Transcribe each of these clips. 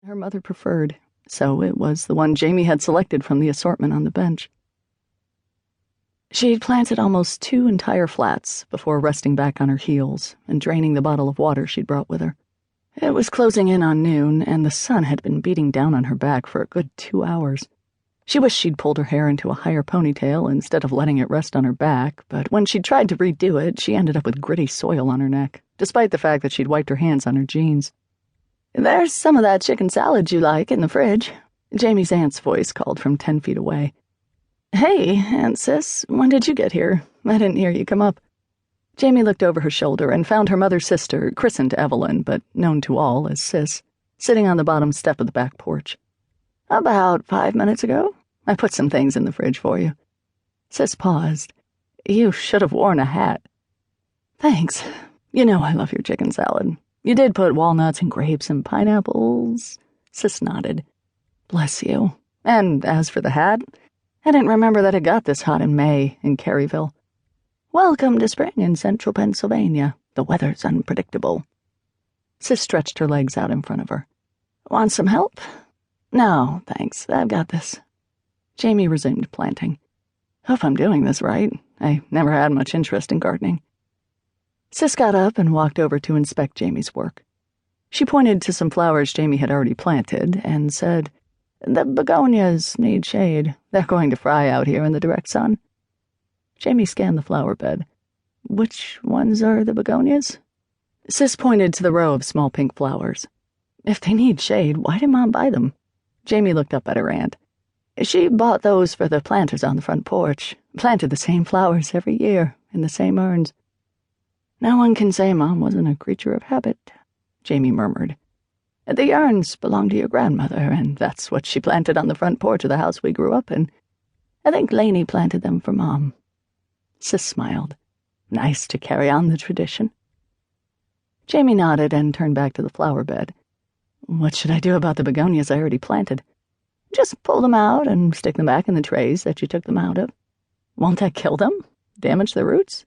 her mother preferred, so it was the one Jamie had selected from the assortment on the bench. She'd planted almost 2 entire flats before resting back on her heels and draining the bottle of water she'd brought with her. It was closing in on noon, and the sun had been beating down on her back for a good 2 hours. She wished she'd pulled her hair into a higher ponytail instead of letting it rest on her back, but when she tried to redo it, she ended up with gritty soil on her neck, despite the fact that she'd wiped her hands on her jeans. "There's some of that chicken salad you like in the fridge," Jamie's aunt's voice called from 10 feet away. "Hey, Aunt Sis, when did you get here? I didn't hear you come up." Jamie looked over her shoulder and found her mother's sister, christened Evelyn, but known to all as Sis, sitting on the bottom step of the back porch. "About 5 minutes ago. I put some things in the fridge for you." Sis paused. "You should have worn a hat." "Thanks. You know I love your chicken salad. You did put walnuts and grapes and pineapples." Sis nodded. "Bless you. And as for the hat, I didn't remember that it got this hot in May in Caryville. Welcome to spring in central Pennsylvania. The weather's unpredictable." Sis stretched her legs out in front of her. "Want some help?" "No, thanks. I've got this." Jamie resumed planting. "Hope I'm doing this right. I never had much interest in gardening." Sis got up and walked over to inspect Jamie's work. She pointed to some flowers Jamie had already planted and said, "The begonias need shade. They're going to fry out here in the direct sun." Jamie scanned the flower bed. "Which ones are the begonias?" Sis pointed to the row of small pink flowers. "If they need shade, why did Mom buy them?" Jamie looked up at her aunt. "She bought those for the planters on the front porch. Planted the same flowers every year, in the same urns." "No one can say Mom wasn't a creature of habit," Jamie murmured. "The urns belonged to your grandmother, and that's what she planted on the front porch of the house we grew up in. I think Lainey planted them for Mom." Sis smiled. "Nice to carry on the tradition." Jamie nodded and turned back to the flower bed. "What should I do about the begonias I already planted?" "Just pull them out and stick them back in the trays that you took them out of." "Won't that kill them? Damage the roots?"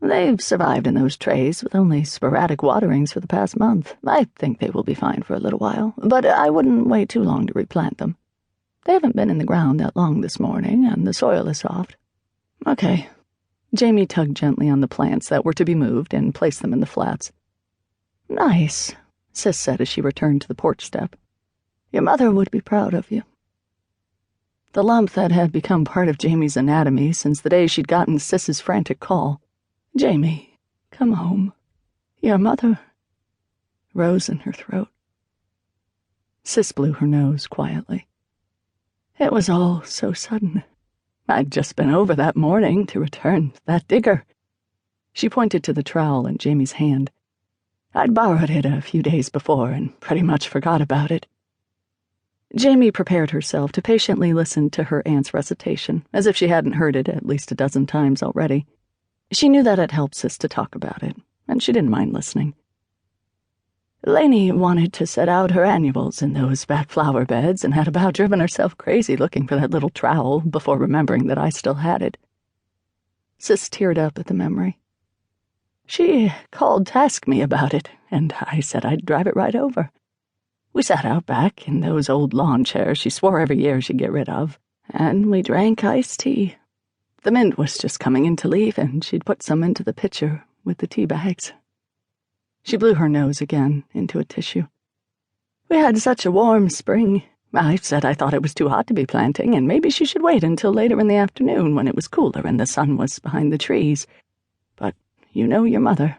"They've survived in those trays with only sporadic waterings for the past month. I think they will be fine for a little while, but I wouldn't wait too long to replant them. They haven't been in the ground that long this morning, and the soil is soft." "Okay." Jamie tugged gently on the plants that were to be moved and placed them in the flats. "Nice," Sis said as she returned to the porch step. "Your mother would be proud of you." The lump that had become part of Jamie's anatomy since the day she'd gotten Sis's frantic call, "Jamie, come home. Your mother," rose in her throat. Sis blew her nose quietly. "It was all so sudden. I'd just been over that morning to return that digger." She pointed to the trowel in Jamie's hand. "I'd borrowed it a few days before and pretty much forgot about it." Jamie prepared herself to patiently listen to her aunt's recitation, as if she hadn't heard it at least a dozen times already. She knew that it helped Sis to talk about it, and she didn't mind listening. "Lainey wanted to set out her annuals in those back flower beds and had about driven herself crazy looking for that little trowel before remembering that I still had it." Sis teared up at the memory. "She called to ask me about it, and I said I'd drive it right over. We sat out back in those old lawn chairs she swore every year she'd get rid of, and we drank iced tea. The mint was just coming into leaf, and she'd put some into the pitcher with the tea bags." She blew her nose again into a tissue. "We had such a warm spring. I said I thought it was too hot to be planting, and maybe she should wait until later in the afternoon when it was cooler and the sun was behind the trees. But you know your mother.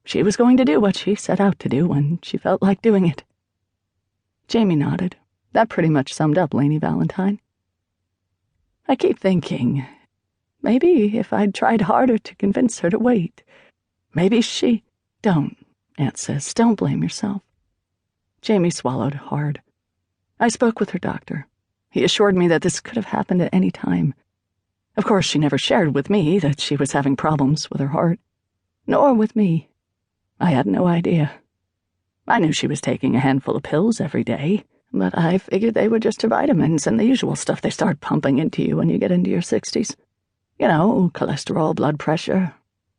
She was going to do what she set out to do when she felt like doing it." Jamie nodded. That pretty much summed up Lainey Valentine. "I keep thinking, maybe if I'd tried harder to convince her to wait, maybe she—" "Don't," Aunt says. "Don't blame yourself." Jamie swallowed hard. "I spoke with her doctor. He assured me that this could have happened at any time. Of course, she never shared with me that she was having problems with her heart. Nor with me. I had no idea. I knew she was taking a handful of pills every day, but I figured they were just her vitamins and the usual stuff they start pumping into you when you get into your 60s. You know, cholesterol, blood pressure.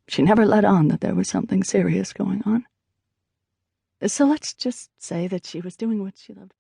She never let on that there was something serious going on. So let's just say that she was doing what she loved best.